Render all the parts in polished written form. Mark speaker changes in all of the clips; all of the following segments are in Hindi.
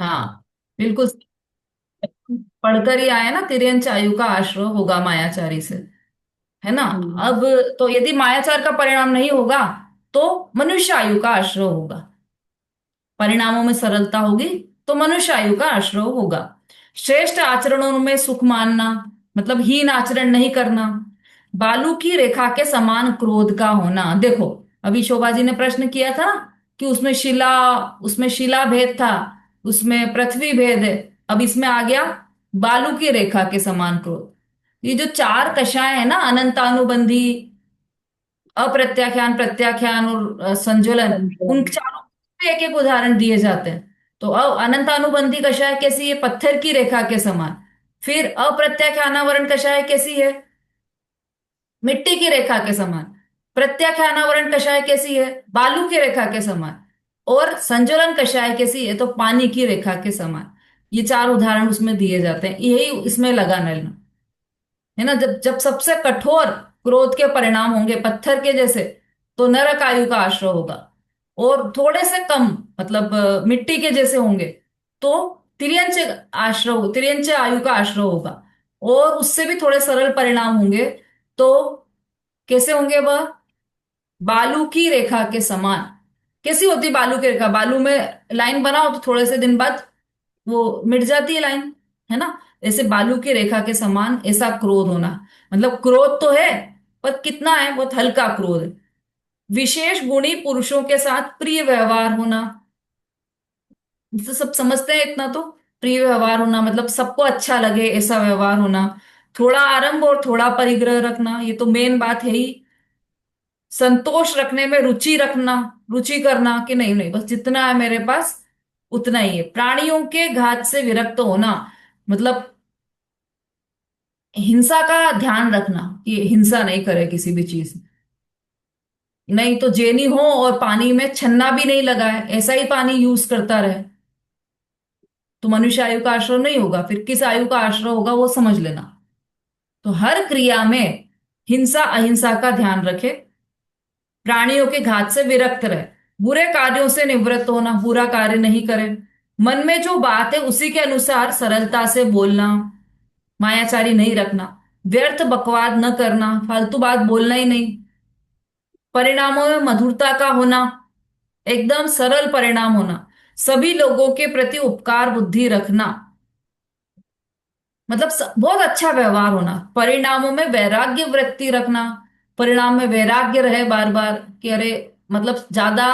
Speaker 1: हाँ बिल्कुल। पढ़कर ही आए ना, तिर्यंच आयु का आश्रय होगा मायाचारी से, है ना।
Speaker 2: हम्म।
Speaker 1: अब तो यदि मायाचार का परिणाम नहीं होगा तो मनुष्य आयु का आश्रय होगा। परिणामों में सरलता होगी तो मनुष्य आयु का आश्रय होगा। श्रेष्ठ आचरणों में सुख मानना, मतलब हीन आचरण नहीं करना। बालू की रेखा के समान क्रोध का होना। देखो, अभी शोभा जी ने प्रश्न किया था ना कि उसमें शिला भेद था, उसमें पृथ्वी भेद है। अब इसमें आ गया बालू की रेखा के समान क्रोध। ये जो चार कषाय है ना, अनंतानुबंधी, अप्रत्याख्यान, प्रत्याख्यान और संजुलन, उन
Speaker 2: संतुलन।
Speaker 1: चारों में एक एक उदाहरण दिए जाते हैं। तो अब अनंतानुबंधी कषाय कैसी है? पत्थर की रेखा के समान। फिर अप्रत्याख्यानावरण कषाय कैसी है? मिट्टी की रेखा के समान। प्रत्याख्यानावरण कषाय कैसी है? बालू की रेखा के समान। और संजुलन कषाय कैसी है? तो पानी की रेखा के समान। ये चार उदाहरण उसमें दिए जाते हैं, यही इसमें लगा नल, है ना। जब जब सबसे कठोर क्रोध के परिणाम होंगे पत्थर के जैसे, तो नरक आयु का आश्रय होगा। और थोड़े से कम, मतलब मिट्टी के जैसे होंगे, तो तिर्यंच तिर्यंच आयु का आश्रय होगा। और उससे भी थोड़े सरल परिणाम होंगे, तो कैसे होंगे वह? बालू की रेखा के समान। कैसी होती बालू की रेखा? बालू में लाइन बनाओ तो थोड़े से दिन बाद वो मिट जाती है लाइन, है ना। ऐसे बालू की रेखा के समान ऐसा क्रोध होना। मतलब क्रोध तो है, पर कितना है? बहुत हल्का क्रोध है। विशेष गुणी पुरुषों के साथ प्रिय व्यवहार होना। तो सब समझते हैं इतना तो। प्रिय व्यवहार होना मतलब सबको अच्छा लगे ऐसा व्यवहार होना। थोड़ा आरंभ और थोड़ा परिग्रह रखना, ये तो मेन बात है ही। संतोष रखने में रुचि रखना, रुचि करना कि नहीं नहीं, बस जितना है मेरे पास उतना ही है। प्राणियों के घात से विरक्त होना, मतलब हिंसा का ध्यान रखना कि हिंसा नहीं करे किसी भी चीज में। नहीं तो जेनी हो और पानी में छन्ना भी नहीं लगाए, ऐसा ही पानी यूज करता रहे, तो मनुष्य आयु का आश्रय नहीं होगा। फिर किस आयु का आश्रय होगा वो समझ लेना। तो हर क्रिया में हिंसा अहिंसा का ध्यान रखे। प्राणियों के घात से विरक्त रहे। बुरे कार्यों से निवृत्त होना, बुरा कार्य नहीं करे। मन में जो बात है उसी के अनुसार सरलता से बोलना, मायाचारी नहीं रखना। व्यर्थ बकवाद न करना, फालतू बात बोलना ही नहीं। परिणामों में मधुरता का होना, एकदम सरल परिणाम होना। सभी लोगों के प्रति उपकार बुद्धि रखना, मतलब बहुत अच्छा व्यवहार होना। परिणामों में वैराग्य वृत्ति रखना, परिणाम में वैराग्य रहे बार बार कि अरे, मतलब ज्यादा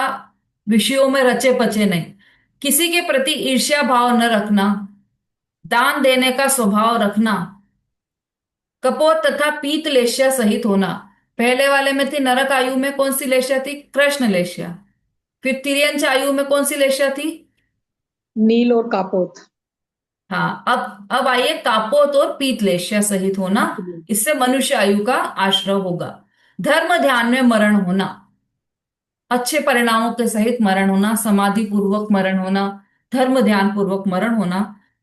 Speaker 1: विषयों में रचे पचे नहीं। किसी के प्रति ईर्ष्या भाव न रखना। दान देने का स्वभाव रखना। कपोत तथा पीत लेश्या सहित होना। पहले वाले में थी नरक आयु में कौन सी लेश्या थी? कृष्ण लेश्या। फिर तिर्यंच आयु में कौन सी लेश्या थी?
Speaker 2: नील और कापोत।
Speaker 1: हाँ, अब आइए कापोत और पीतलेश्या सहित होना। इससे मनुष्य आयु का आश्रय होगा। धर्म ध्यान में मरण होना, अच्छे परिणामों के सहित मरण होना, समाधि पूर्वक मरण होना, धर्म ध्यान पूर्वक मरण होना,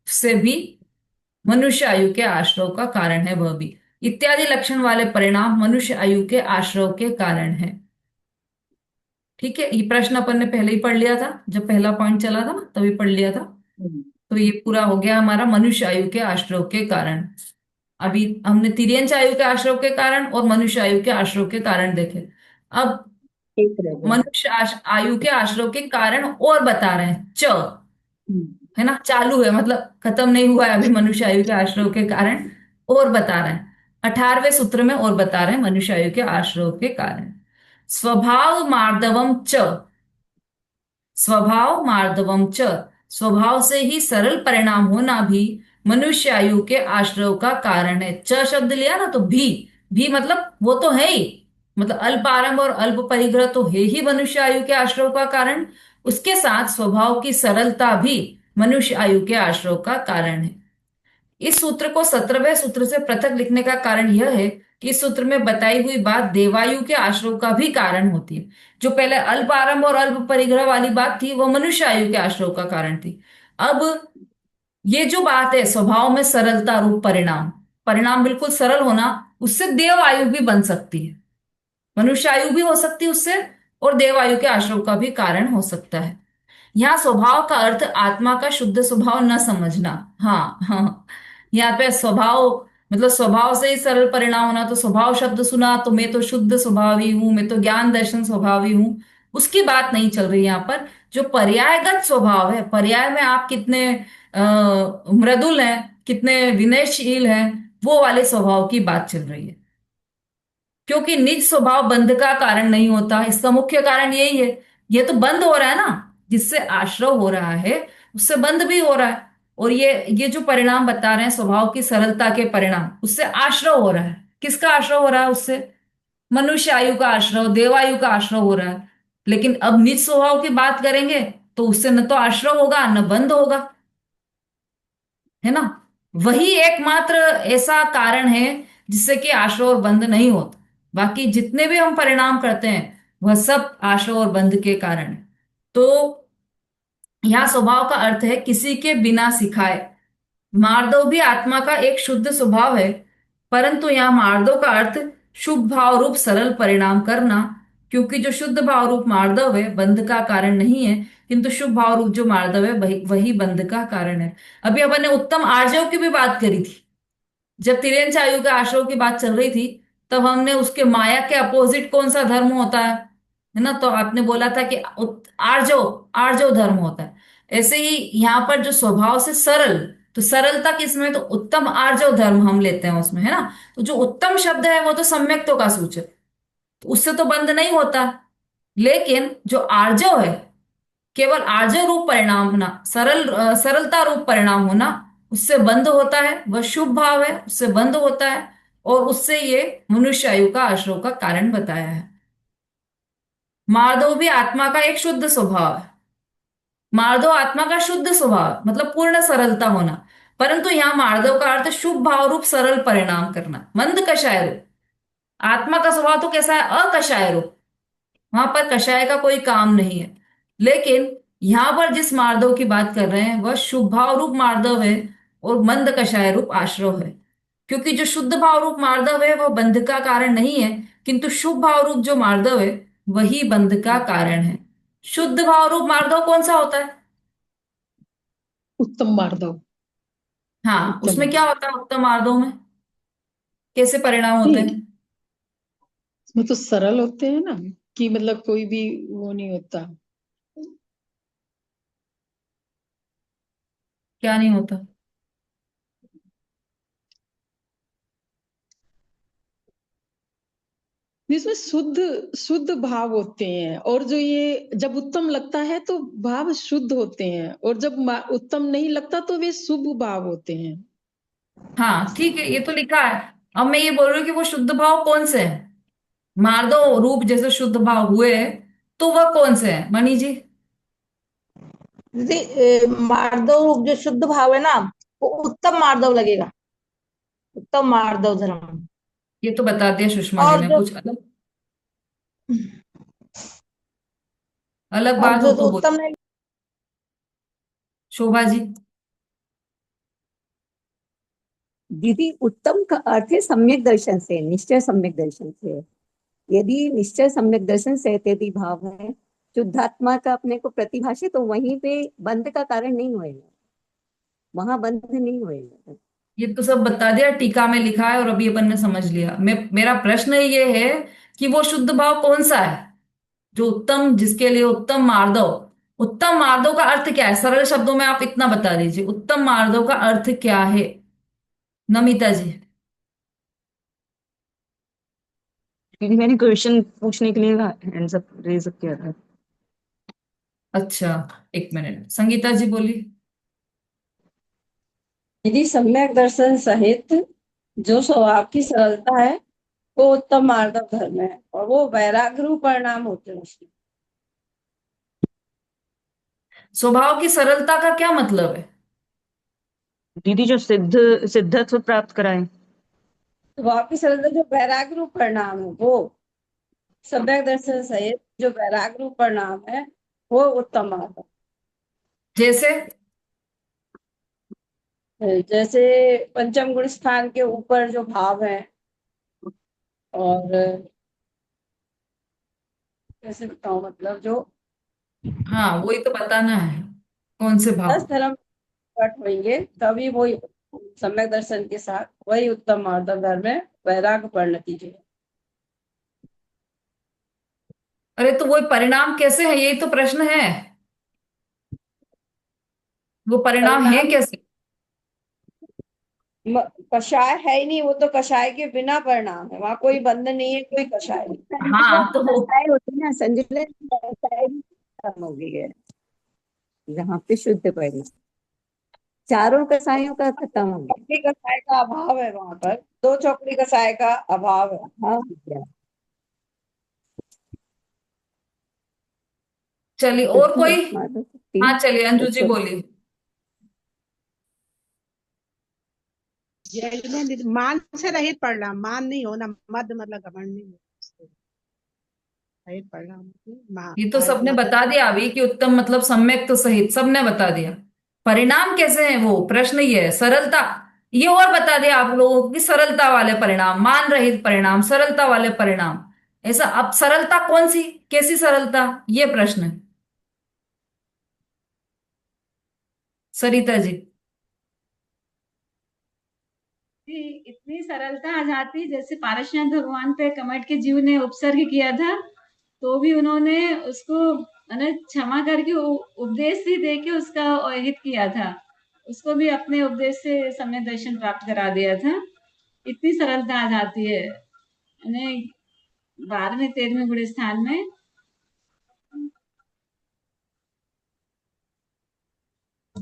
Speaker 1: से भी मनुष्य आयु के आश्रय का कारण है वह भी। इत्यादि लक्षण वाले परिणाम मनुष्य आयु के आश्रय के कारण है। ठीक है, ये प्रश्न अपन ने पहले ही पढ़ लिया था, जब पहला पॉइंट चला था ना तभी पढ़ लिया था।
Speaker 2: हम्म।
Speaker 1: तो ये पूरा हो गया हमारा मनुष्य आयु के आश्रय के कारण। अभी हमने तिर्यंच आयु के आश्रय के कारण और मनुष्य आयु के आश्रय के कारण देखे। अब
Speaker 2: एक रह गया।
Speaker 1: मनुष्य आयु के आश्रय के कारण और बता रहे हैं,
Speaker 2: हम्म।
Speaker 1: है ना, चालू है, मतलब खत्म नहीं हुआ है अभी मनुष्य आयु के आश्रय के कारण। और बता रहे हैं, 18वें सूत्र में और बता रहे हैं मनुष्य आयु के आश्रय के कारण। स्वभाव मार्दवम च, स्वभाव मार्दवम च, स्वभाव से ही सरल परिणाम होना भी मनुष्य आयु के आश्रय का कारण है। च शब्द लिया ना, तो भी मतलब वो तो है ही, मतलब अल्प आरंभ और अल्प परिग्रह तो है ही मनुष्य आयु के आश्रय का कारण। उसके साथ स्वभाव की सरलता भी मनुष्य आयु के आश्रय का कारण है। इस सूत्र को 17वें सूत्र से पृथक लिखने का कारण यह है कि इस सूत्र में बताई हुई बात देवायु के आश्रय का भी कारण होती है। जो पहले अल्प आरंभ और अल्प परिग्रह वाली बात थी, वह मनुष्य आयु के आश्रय का कारण थी। अब ये जो बात है स्वभाव में सरलता रूप परिणाम, परिणाम बिल्कुल सरल होना, उससे देव आयु भी बन सकती है, मनुष्य आयु भी हो सकती है उससे, और देव आयु के आश्रय का भी कारण हो सकता है। यहाँ स्वभाव का अर्थ आत्मा का शुद्ध स्वभाव न समझना। हाँ हाँ, यहाँ पे स्वभाव मतलब स्वभाव से ही सरल परिणाम होना, तो स्वभाव शब्द सुना तो मैं तो शुद्ध स्वभावी हूं, मैं तो ज्ञान दर्शन स्वभावी हूं, उसकी बात नहीं चल रही यहाँ पर। जो पर्यायगत स्वभाव है, पर्याय में आप कितने मृदुल हैं, कितने विनयशील हैं, वो वाले स्वभाव की बात चल रही है। क्योंकि निज स्वभाव बंध का कारण नहीं होता, इसका मुख्य कारण यही है। ये तो बंद हो रहा है ना, जिससे आश्रव हो रहा है उससे बंद भी हो रहा है। और ये जो परिणाम बता रहे हैं स्वभाव की सरलता के परिणाम, उससे आश्रव हो रहा है। किसका आश्रव हो रहा है उससे? मनुष्य आयु का आश्रव, देवायु का आश्रव हो रहा है। लेकिन अब निज स्वभाव की बात करेंगे तो उससे न तो आश्रव होगा न बंध होगा, है ना। वही एकमात्र ऐसा कारण है जिससे कि आश्रव और बंध नहीं होता। बाकी जितने भी हम परिणाम करते हैं वह सब आश्रव और बंध के कारण है। तो यहाँ स्वभाव का अर्थ है किसी के बिना सिखाए। मार्दव भी आत्मा का एक शुद्ध स्वभाव है, परंतु यहाँ मार्दव का अर्थ शुभ भाव रूप सरल परिणाम करना। क्योंकि जो शुद्ध भाव रूप मार्दव है बंध का कारण नहीं है, किंतु शुभ भाव रूप जो मार्दव है वही वही बंध का कारण है। अभी अपन ने उत्तम आर्जव की भी बात करी थी। जब तिरेन आयु के आश्रव की बात चल रही थी, तब हमने उसके माया के अपोजिट कौन सा धर्म होता है ना, तो आपने बोला था कि आर्जव, आर्जव धर्म होता है। ऐसे ही यहाँ पर जो स्वभाव से सरल, तो सरलता किसमें, तो उत्तम आर्जव धर्म हम लेते हैं उसमें, है ना। तो जो उत्तम शब्द है वो तो सम्यक्तो का सूचक, तो उससे तो बंध नहीं होता। लेकिन जो आर्जव है, केवल आर्जव रूप परिणाम होना, सरलता रूप परिणाम होना, उससे बंध होता है। वह शुभ भाव है, उससे बंध होता है। और उससे ये मनुष्य आयु का आश्रव का कारण बताया है। मार्दव भी आत्मा का एक शुद्ध स्वभाव है। मार्दव आत्मा का शुद्ध स्वभाव मतलब पूर्ण सरलता होना। परंतु यहाँ मार्दव का अर्थ शुभ भाव रूप सरल परिणाम करना, मंद कषाय रूप। आत्मा का स्वभाव तो कैसा है, अकषाय रूप, वहां पर कषाय का कोई काम नहीं है। लेकिन यहां पर जिस मार्दव की बात कर रहे हैं वह शुभ भाव रूप मार्दव है और मंद कषाय रूप आश्रव है। क्योंकि जो शुद्ध भाव रूप मार्दव है वह बंध का कारण नहीं है, किंतु शुभ भाव रूप जो मार्दव है वही बंध का कारण है। शुद्ध भाव रूप मार्दव कौन सा होता है?
Speaker 2: उत्तम मार्दव।
Speaker 1: हाँ,
Speaker 2: उत्तम
Speaker 1: उसमें क्या होता है उत्तम मार्दव में? कैसे परिणाम होते
Speaker 2: नहीं,
Speaker 1: हैं?
Speaker 2: इसमें तो सरल होते हैं ना, कि मतलब कोई भी वो नहीं होता।
Speaker 1: क्या नहीं होता?
Speaker 2: इसमें शुद्ध शुद्ध भाव होते हैं, और जो ये जब उत्तम लगता है तो भाव शुद्ध होते हैं, और जब उत्तम नहीं लगता तो वे शुभ भाव होते हैं।
Speaker 1: हाँ ठीक है, ये तो लिखा है। अब मैं ये बोल रही हूँ कि वो शुद्ध भाव कौन से हैं। मार्दव रूप जैसे शुद्ध भाव हुए, तो वह कौन से हैं मणि जी?
Speaker 3: दीदी मार्दव जो शुद्ध भाव है ना, वो उत्तम मार्दव लगेगा, उत्तम मार्दव धर्म।
Speaker 1: ये तो बता दिया सुषमा जी
Speaker 3: और
Speaker 1: ने,
Speaker 3: जो
Speaker 1: कुछ अलग अलग
Speaker 3: और
Speaker 1: बात
Speaker 3: जो
Speaker 1: हो तो बोलो।
Speaker 3: उत्तम नहीं।
Speaker 1: शोभा जी।
Speaker 4: दीदी उत्तम का अर्थ है सम्यक दर्शन से, निश्चय सम्यक दर्शन से। यदि निश्चय सम्यक दर्शन से यदि भाव है शुद्धात्मा का अपने को प्रतिभाषे, तो वहीं पे बंध का कारण नहीं होएगा, वहां बंध नहीं होएगा।
Speaker 1: ये तो सब बता दिया, टीका में लिखा है और अभी अपन ने समझ लिया। मेरा प्रश्न ये है कि वो शुद्ध भाव कौन सा है जो उत्तम, जिसके लिए उत्तम मार्दव। उत्तम मार्दव का अर्थ क्या है, सरल शब्दों में आप इतना बता दीजिए, उत्तम मार्दव का अर्थ क्या है, नमिता जी।
Speaker 4: क्योंकि मैंने क्वेश्चन पूछने के लिए हैंड्स अप रेज अप किया था।
Speaker 1: अच्छा, एक मिनट, संगीता जी बोलिए।
Speaker 5: यदि सम्यक दर्शन सहित जो स्वभाव की सरलता है वो उत्तम मार्ग धर्म है, और वो वैराग्य रूप परिणाम होते हैं उसमें।
Speaker 1: स्वभाव की सरलता का क्या मतलब है?
Speaker 4: दीदी जो सिद्धत्व प्राप्त कराए।
Speaker 5: स्वभाव की सरलता जो वैराग्य रूप परिणाम है, वो सम्यक दर्शन सहित जो वैराग्य रूप परिणाम है वो उत्तम मार्ग
Speaker 1: जैसे?
Speaker 5: है। जैसे पंचम गुण स्थान के ऊपर जो भाव है, और कैसे बताऊं, मतलब जो
Speaker 1: हाँ, वही तो बताना है, कौन से भाव।
Speaker 5: 10 धर्म प्रकट होंगे तभी वही सम्यक दर्शन के साथ वही उत्तम मार्दव धर्म है, वैराग्य परिणति जो है।
Speaker 1: अरे तो वो परिणाम कैसे है, यही तो प्रश्न है। वो परिणाम है
Speaker 5: परिणाम
Speaker 1: कैसे?
Speaker 5: कषाय है ही नहीं, वो तो कषाय के बिना परिणाम है, वहां कोई बंधन नहीं है, कोई कषाय नहीं।
Speaker 1: हाँ तो वो,
Speaker 4: कसाई होती ना संजुलन, कसाई भी खत्म हो गई है जहाँ पे शुद्ध परिणाम, चारों कसाइयों का खत्म हो गया।
Speaker 5: चौकड़ी कषाय का अभाव है वहां पर, 2 चौकड़ी कषाय का अभाव है।
Speaker 4: हाँ हो गया।
Speaker 1: चलिए और
Speaker 4: शुद्ध
Speaker 1: कोई।
Speaker 4: माधव
Speaker 1: हाँ
Speaker 4: तीन
Speaker 1: चलिए, अंजू जी
Speaker 4: ऊपर।
Speaker 1: बोलिए।
Speaker 6: मान से रहित परिणाम, मान नहीं होना, मद मतलब घमंड नहीं होना, रहित परिणाम
Speaker 1: ये तो सबने बता दिया अभी कि उत्तम मतलब सम्यक तो सहित, सबने बता दिया। परिणाम कैसे हैं, वो प्रश्न ये है, सरलता। ये और बता दिया आप लोगों को कि सरलता वाले परिणाम, मान रहित परिणाम, सरलता वाले परिणाम। ऐसा अब सरलता कौन सी, कैसी सरलता, ये प्रश्न है। सरिता जी।
Speaker 7: कि इतनी सरलता आ जाती, जैसे पारसनाथ भगवान पे कमठ के जीव ने उपसर्ग किया था, तो भी उन्होंने उसको क्षमा करके उपदेश ही दे के उसका हित किया था, उसको भी अपने उपदेश से सम्यक दर्शन प्राप्त करा दिया था। इतनी सरलता आ जाती है 12वें 13वें गुण स्थान में।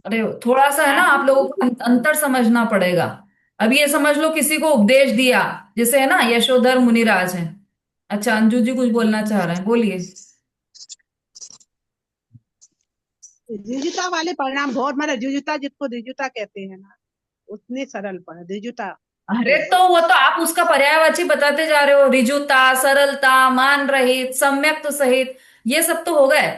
Speaker 1: अरे थोड़ा सा है ना, आप लोगों को अंतर समझना पड़ेगा। अब ये समझ लो किसी को उपदेश दिया, जैसे है ना यशोधर मुनिराज है। अच्छा, अंजू जी कुछ बोलना चाह रहे हैं, बोलिए।
Speaker 6: द्विजुता वाले परिणाम बहुत, मतलब द्विजुता जिसको द्विजुता कहते हैं ना, उतने सरल पर द्विजुता
Speaker 1: अरे
Speaker 6: को।
Speaker 1: तो वो तो आप उसका पर्यायवाची बताते जा रहे हो, ऋजुता, सरलता, मान रहित, सम्यक तो सहित, ये सब तो हो गए।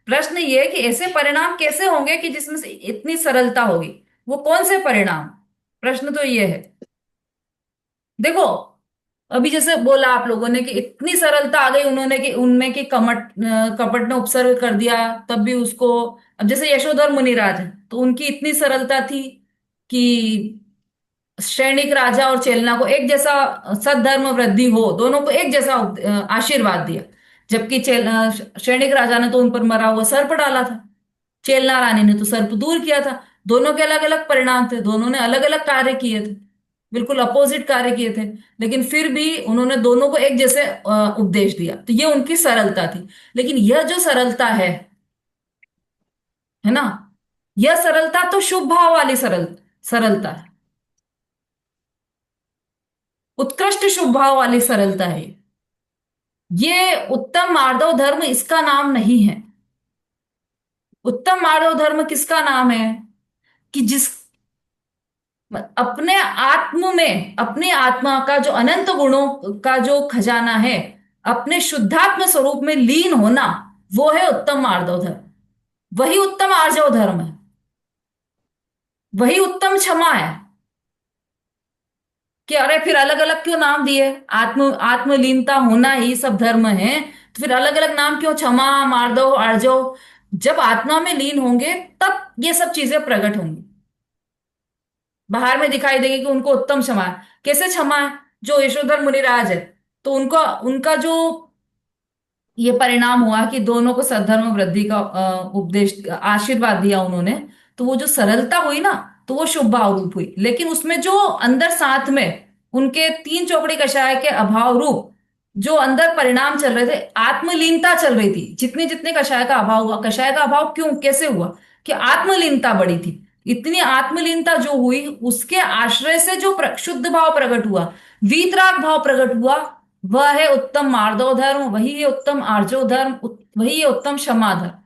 Speaker 1: प्रश्न ये है कि ऐसे परिणाम कैसे होंगे कि जिसमें से इतनी सरलता होगी, वो कौन से परिणाम। प्रश्न तो ये है। देखो, अभी जैसे बोला आप लोगों ने कि इतनी सरलता आ गई उन्होंने कि उनमें कि कपट ने उपसर्ग कर दिया, तब भी उसको। अब जैसे यशोधर मुनिराज है, तो उनकी इतनी सरलता थी कि सैनिक राजा और चेलना को एक जैसा सद्धर्म वृद्धि हो, दोनों को एक जैसा आशीर्वाद दिया। जबकि सैनिक राजा ने तो उन पर मरा हुआ सर्प डाला था, चेलना रानी ने तो सर्प दूर किया था। दोनों के अलग अलग परिणाम थे, दोनों ने अलग अलग कार्य किए थे, बिल्कुल अपोजिट कार्य किए थे। लेकिन फिर भी उन्होंने दोनों को एक जैसे उपदेश दिया, तो ये उनकी सरलता थी। लेकिन यह जो सरलता है ना, यह सरलता तो शुभ भाव वाली सरलता है, उत्कृष्ट शुभ भाव वाली सरलता है ये उत्तम मार्दव धर्म इसका नाम नहीं है। उत्तम मार्दव धर्म किसका नाम है, कि जिस अपने आत्म में, अपनी आत्मा का जो अनंत गुणों का जो खजाना है, अपने शुद्धात्म स्वरूप में लीन होना, वो है उत्तम मार्दव धर्म। वही उत्तम आर्जव धर्म है, वही उत्तम क्षमा है। कि अरे फिर अलग अलग क्यों नाम दिए, आत्मलीनता होना ही सब धर्म है, तो फिर अलग अलग नाम क्यों, क्षमा, मार्दव, आर्जव। जब आत्मा में लीन होंगे तब ये सब चीजें प्रकट होंगी, बाहर में दिखाई देगी कि उनको उत्तम क्षमा है। कैसे क्षमा है, जो यशोधर मुनिराज है, तो उनका उनका जो ये परिणाम हुआ कि दोनों को सद्धर्म वृद्धि का उपदेश, आशीर्वाद दिया उन्होंने, तो वो जो सरलता हुई ना, तो वो शुभ भाव रूप हुई। लेकिन उसमें जो अंदर साथ में उनके 3 चौकड़ी कषाय के अभाव रूप जो अंदर परिणाम चल रहे थे, आत्मलीनता चल रही थी। जितने जितने कषाय का अभाव हुआ, कषाय का अभाव क्यों, कैसे हुआ, कि आत्मलीनता बड़ी थी। इतनी आत्मलीनता जो हुई, उसके आश्रय से जो शुद्ध भाव प्रकट हुआ, वीतराग भाव प्रकट हुआ, वह है उत्तम मार्दव धर्म, वही है उत्तम आर्जव धर्म, वही है उत्तम क्षमा धर्म।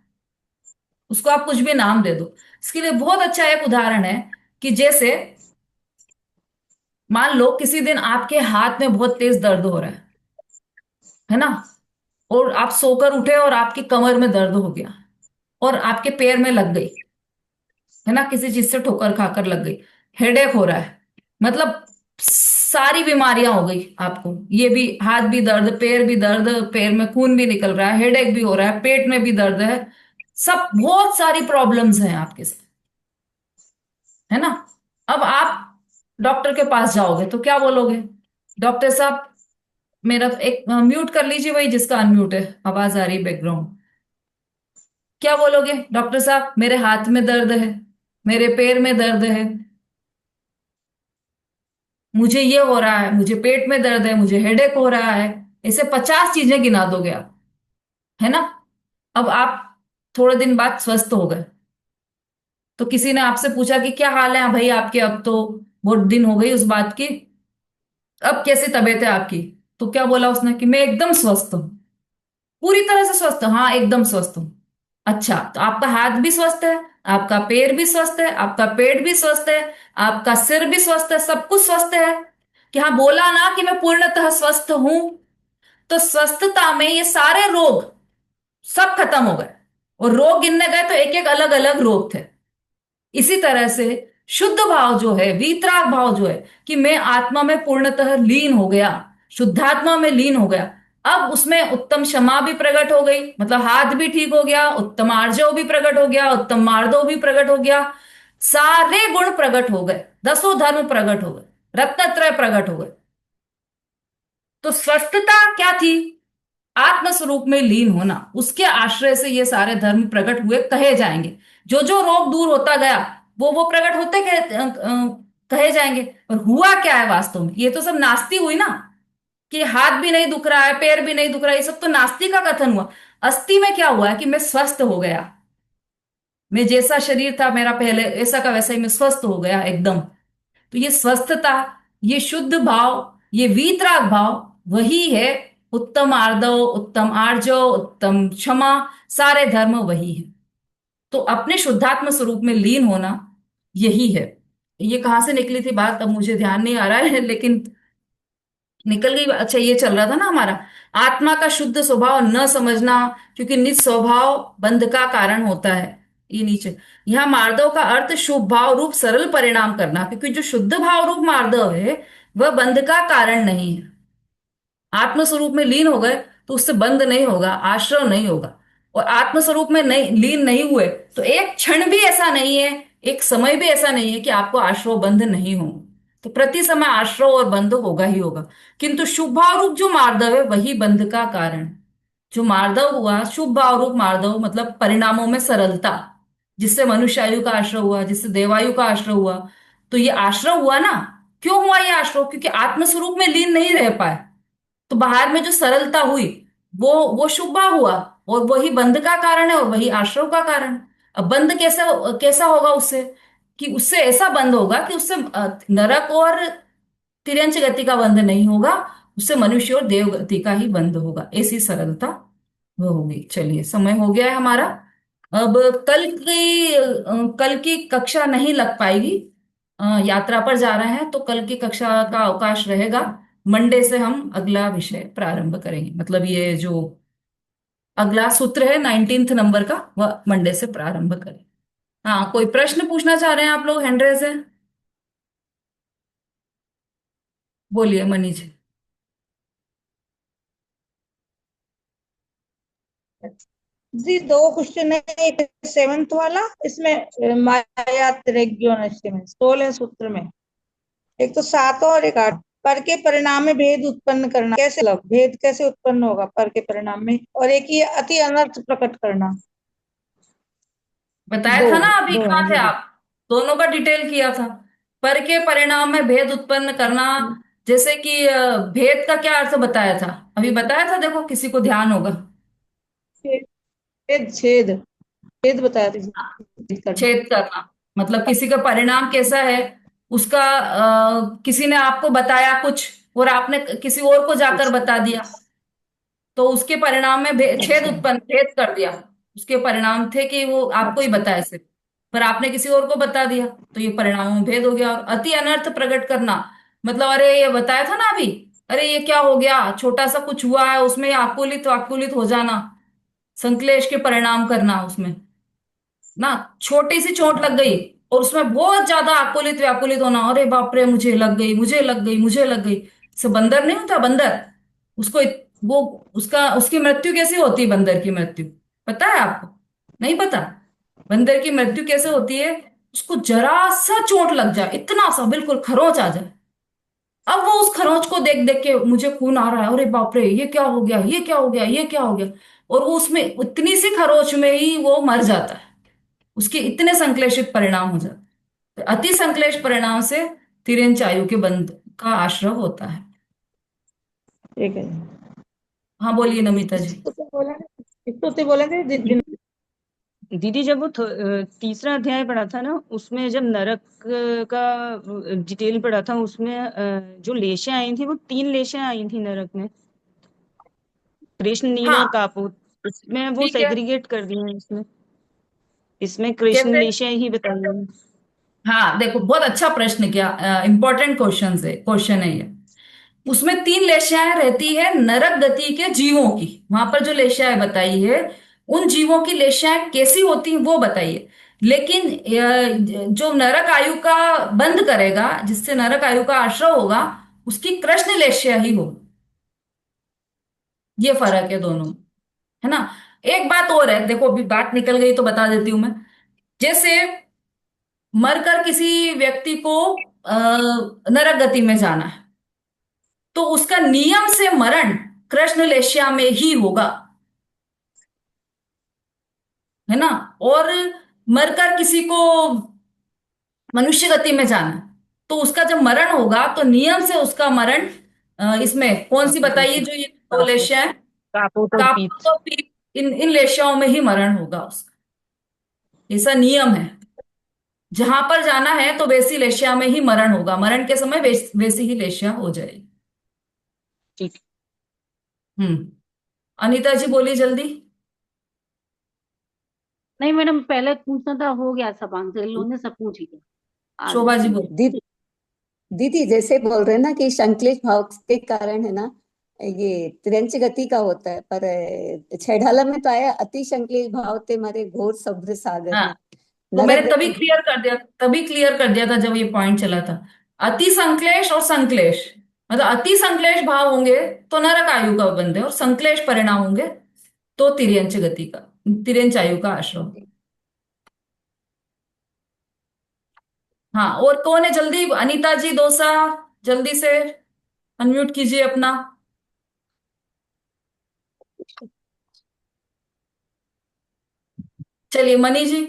Speaker 1: उसको आप कुछ भी नाम दे दो। इसके लिए बहुत अच्छा एक उदाहरण है, कि जैसे मान लो किसी दिन आपके हाथ में बहुत तेज दर्द हो रहा है ना, और आप सोकर उठे और आपकी कमर में दर्द हो गया, और आपके पैर में लग गई, है ना, किसी चीज से ठोकर खाकर लग गई, हेडेक हो रहा है, मतलब सारी बीमारियां हो गई आपको। ये भी हाथ भी दर्द, पैर भी दर्द, पैर में खून भी निकल रहा है, हेडेक भी हो रहा है, पेट में भी दर्द है, सब बहुत सारी प्रॉब्लम्स हैं आपके साथ, है ना। अब आप डॉक्टर के पास जाओगे तो क्या बोलोगे? डॉक्टर साहब, मेरा तो एक म्यूट कर लीजिए, वही जिसका अनम्यूट है, आवाज आ रही बैकग्राउंड। क्या बोलोगे? डॉक्टर साहब, मेरे हाथ में दर्द है, मेरे पैर में दर्द है, मुझे ये हो रहा है, मुझे पेट में दर्द है, मुझे हेडेक हो रहा है। ऐसे 50 चीजें गिना दोगे आप, है ना। अब आप थोड़े दिन बाद स्वस्थ हो गए, तो किसी ने आपसे पूछा कि क्या हाल है भाई आपके, अब तो बहुत दिन हो गई उस बात की, अब कैसी तबीयत है आपकी? तो क्या बोला उसने कि मैं एकदम स्वस्थ हूं, पूरी तरह से स्वस्थ हूं, हाँ एकदम स्वस्थ हूं। अच्छा, तो आपका हाथ भी स्वस्थ है, आपका पैर भी स्वस्थ है, आपका पेट भी स्वस्थ है, आपका सिर भी स्वस्थ है, सब कुछ स्वस्थ है। कि हाँ, बोला ना कि मैं पूर्णतः स्वस्थ हूं। तो स्वस्थता में ये सारे रोग सब खत्म हो गए, और रोग गिनने गए तो एक एक अलग अलग रोग थे। इसी तरह से शुद्ध भाव जो है, वीतराग भाव जो है, कि मैं आत्मा में पूर्णतः लीन हो गया, शुद्धात्मा में लीन हो गया। अब उसमें उत्तम क्षमा भी प्रकट हो गई, मतलब हाथ भी ठीक हो गया, उत्तम आर्जव भी प्रकट हो गया, उत्तम मार्दव भी प्रकट हो गया, सारे गुण प्रकट हो गए, 10 धर्म प्रकट हो गए, रत्नत्रय प्रकट हो गए। तो स्वस्थता क्या थी? आत्म स्वरूप में लीन होना, उसके आश्रय से ये सारे धर्म प्रकट हुए कहे जाएंगे। जो जो रोग दूर होता गया, वो प्रकट होते कहे जाएंगे। और हुआ क्या है वास्तव में? ये तो सब नास्ती हुई ना, कि हाथ भी नहीं दुख रहा है, पैर भी नहीं दुख रहा है, ये सब तो नास्ती का कथन हुआ। अस्थि में क्या हुआ है कि मैं स्वस्थ हो गया, मैं जैसा शरीर था मेरा पहले, ऐसा का वैसा ही मैं स्वस्थ हो गया एकदम। तो ये स्वस्थता, ये शुद्ध भाव, ये वीतराग भाव, वही है उत्तम आर्दव, उत्तम आर्जव, उत्तम क्षमा, सारे धर्म वही है। तो अपने शुद्धात्म स्वरूप में लीन होना, यही है। ये कहाँ से निकली थी बात, अब मुझे ध्यान नहीं आ रहा है लेकिन निकल गई। अच्छा, ये चल रहा था ना हमारा, आत्मा का शुद्ध स्वभाव न समझना, क्योंकि निज स्वभाव बंध का कारण होता है। ये नीचे यहाँ मार्दव का अर्थ शुभ भाव रूप सरल परिणाम करना, क्योंकि जो शुद्ध भाव रूप मार्दव है वह बंध का कारण नहीं है। आत्मस्वरूप में लीन हो गए तो उससे बंध नहीं होगा, आश्रव नहीं होगा। और आत्मस्वरूप में नहीं लीन नहीं हुए तो एक क्षण भी ऐसा नहीं है, एक समय भी ऐसा नहीं है कि आपको आश्रव बंध नहीं हो। तो प्रति समय आश्रव और बंध होगा ही होगा। किंतु शुभ भाव रूप जो मार्दव है वही बंध का कारण। जो मार्दव हुआ, शुभ भाव रूप मार्दव, मतलब परिणामों में सरलता, जिससे मनुष्यायु का आश्रय हुआ, जिससे देवायु का आश्रय हुआ। तो ये आश्रय हुआ ना, क्यों हुआ ये आश्रय? क्योंकि आत्मस्वरूप में लीन नहीं रह पाए, तो बाहर में जो सरलता हुई वो शुभा हुआ, और वही बंध का कारण है और वही आश्रव का कारण। अब बंध कैसा कैसा होगा उससे? कि उससे ऐसा बंध होगा कि उससे नरक और तिर्यंच गति का बंध नहीं होगा, उससे मनुष्य और देव गति का ही बंध होगा। ऐसी सरलता वो होगी। चलिए, समय हो गया है हमारा। अब कल की कक्षा नहीं लग पाएगी, यात्रा पर जा रहे हैं, तो कल की कक्षा का अवकाश रहेगा। मंडे से हम अगला विषय प्रारंभ करेंगे, मतलब ये जो अगला सूत्र है 19 नंबर का, वह मंडे से प्रारंभ करें। हाँ, कोई प्रश्न पूछना चाह रहे हैं आप लोग? हैंड रेज है, बोलिए मनी जी।
Speaker 3: जी, दो क्वेश्चन है। एक सेवंथ वाला, इसमें माया त्रिज्योन 16 सूत्र में, एक तो 7 और एक 8। पर के परिणाम में भेद उत्पन्न करना, कैसे मतलब भेद कैसे उत्पन्न होगा पर के परिणाम में? और एक ये अति अनर्थ प्रकट करना।
Speaker 1: बताया
Speaker 3: दो
Speaker 1: था ना अभी,
Speaker 3: दो
Speaker 1: कहाँ
Speaker 3: हैं
Speaker 1: थे
Speaker 3: जी।
Speaker 1: आप? दोनों का डिटेल किया था। पर के परिणाम में भेद उत्पन्न करना, जैसे कि भेद का क्या अर्थ बताया था? अभी बताया था, देखो किसी को ध्यान होगा।
Speaker 3: छेद छेद छेद बताया था जी, करना।
Speaker 1: छेद करना, मतलब किसी का परिणाम कैसा है, उसका किसी ने आपको बताया कुछ, और आपने किसी और को जाकर बता दिया, तो उसके परिणाम में छेद
Speaker 3: अच्छा।
Speaker 1: उत्पन्न, भेद कर दिया। उसके परिणाम थे कि वो आपको ही
Speaker 3: अच्छा।
Speaker 1: बताया सिर्फ, पर आपने किसी और को बता दिया, तो ये परिणामों में भेद हो गया। और अति अनर्थ प्रकट करना, मतलब अरे ये बताया था ना अभी, अरे ये क्या हो गया, छोटा सा कुछ हुआ है उसमें आकुलित आकुलित हो जाना, संश्लेष के परिणाम करना उसमें ना। छोटी सी चोट लग गई और उसमें बहुत ज्यादा आकुलित व्याकुलित होना, अरे बाप रे मुझे लग गई, मुझे लग गई, मुझे लग गई। से बंदर नहीं होता बंदर, उसको वो उसका उसकी मृत्यु कैसी होती है, बंदर की मृत्यु पता है आपको? नहीं पता? बंदर की मृत्यु कैसे होती है? उसको जरा सा चोट लग जाए, इतना सा, बिल्कुल खरोंच आ जाए। अब वो उस खरोंच को देख देख के मुझे खून आ रहा है, अरे बाप रे, ये क्या हो गया, ये क्या हो गया, ये क्या हो गया। और वो उसमें उतनी सी खरोंच में ही वो मर जाता है। उसके इतने संश्लेषित परिणाम हो जाते हैं। तो अति संश्लेष परिणाम से तिर्यंच आयु के बंध का आश्रय होता है।
Speaker 3: ठीक है।
Speaker 1: हाँ बोलिए नमिता जी।
Speaker 3: इसको तो बोला इसको तो बोले थे
Speaker 8: दीदी, जब वो तीसरा अध्याय पढ़ा था ना, उसमें जब नरक का डिटेल पढ़ा था, उसमें जो लेशें आई थी वो 3 लेशें आई थी नरक में, कृष्ण, नील
Speaker 1: हाँ
Speaker 8: और कापुर। इसमें वो
Speaker 1: ठीक है।
Speaker 8: सेग्रीगेट कर दिए हैं। इसमें कृष्ण
Speaker 1: कैसे?
Speaker 8: लेशें ही बताई हैं।
Speaker 1: हाँ देखो, बहुत अच्छा प्रश्न किया, इंपॉर्टेंट क्वेश्चन है ये। उसमें 3 लेशयाएं रहती है नरक गति के जीवों की। वहां पर जो लेशयाएं बताई है, उन जीवों की लेशयाएं कैसी होती हैं वो बताइए। लेकिन जो नरक आयु का बंद करेगा, जिससे नरक आयु का आश्रय होगा, उसकी कृष्ण लेशया ही होगी। ये फर्क है दोनों में, है ना? एक बात और है, देखो अभी बात निकल गई तो बता देती हूं मैं। जैसे मरकर किसी व्यक्ति को नरक गति में जाना है, तो उसका नियम से मरण कृष्ण लेश्या में ही होगा, है ना? और मरकर किसी को मनुष्य गति में जाना है, तो उसका जब मरण होगा तो नियम से उसका मरण इसमें कौन सी
Speaker 8: कापुर और
Speaker 1: बताइए
Speaker 8: पीत।
Speaker 1: जो ये दो
Speaker 8: कापुर
Speaker 1: लेश्या है?
Speaker 8: कापुर और
Speaker 1: कापुर
Speaker 8: पीत।
Speaker 1: और पीत, इन इन लेश्याओं में ही मरण होगा उसका। ऐसा नियम है, जहां पर जाना है तो वैसी लेश्या में ही मरण होगा, मरण के समय वैसी ही लेश्या हो जाएगी।
Speaker 8: ठीक।
Speaker 1: हम्म। अनीता जी बोलिए जल्दी।
Speaker 9: नहीं मैडम, पहले पूछना था, हो गया सब आंसर, इन लोगों ने सब पूछ लिया। आगे
Speaker 1: शोभा जी
Speaker 9: सुनिए।
Speaker 1: बोलिए।
Speaker 4: दीदी दीदी जैसे बोल रहे हैं ना कि संश्लेष भाव के कारण है ना, ये त्रियंच गति का होता है, पर छेड़ाला में तो आया अति संश्लेष भाव ते मारे घोर समुद्र सागर
Speaker 1: हाँ,
Speaker 4: में।
Speaker 1: वो मैंने
Speaker 4: नरक
Speaker 1: तभी
Speaker 4: गति
Speaker 1: क्लियर कर दिया, जब ये पॉइंट चला था। अति संक्लेश और संक्लेश, मतलब अति संक्लेश भाव होंगे तो नरक आयु का बंधे, और संक्लेश परिणाम होंगे तो तिर्यंच गति का, तिर्यंच आयु का आश्रम। हाँ, और कौन है जल्दी? अनीता जी दोसा, जल्दी से अनम्यूट कीजिए अपना। चलिए मनी जी।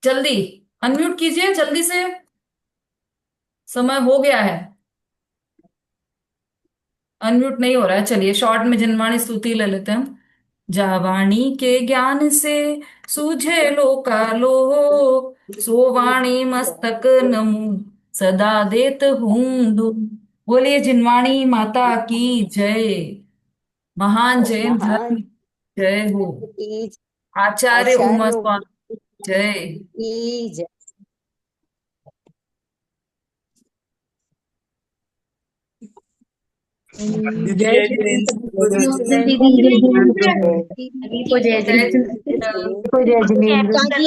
Speaker 1: जल्दी अनम्यूट कीजिए जल्दी से, समय हो गया है। अनम्यूट नहीं हो रहा है। चलिए शॉर्ट में जिनवाणी स्तुति ले लेते हैं हम। जावाणी के ज्ञान से सूझे लोकालोक, सो वाणी मस्तक नमु सदा देत हूँ दो। बोलिए जिनवाणी माता की जय। महान जैन
Speaker 4: महान
Speaker 1: धर्म जय हो।
Speaker 4: की
Speaker 1: आचार्य उमा
Speaker 4: आचार्य
Speaker 1: स्वामी जय।
Speaker 4: की जय।
Speaker 3: जय श्री कृष्ण।
Speaker 9: सभी को जय
Speaker 1: जय
Speaker 9: जय।
Speaker 1: श्री कृष्ण।
Speaker 3: यात्रा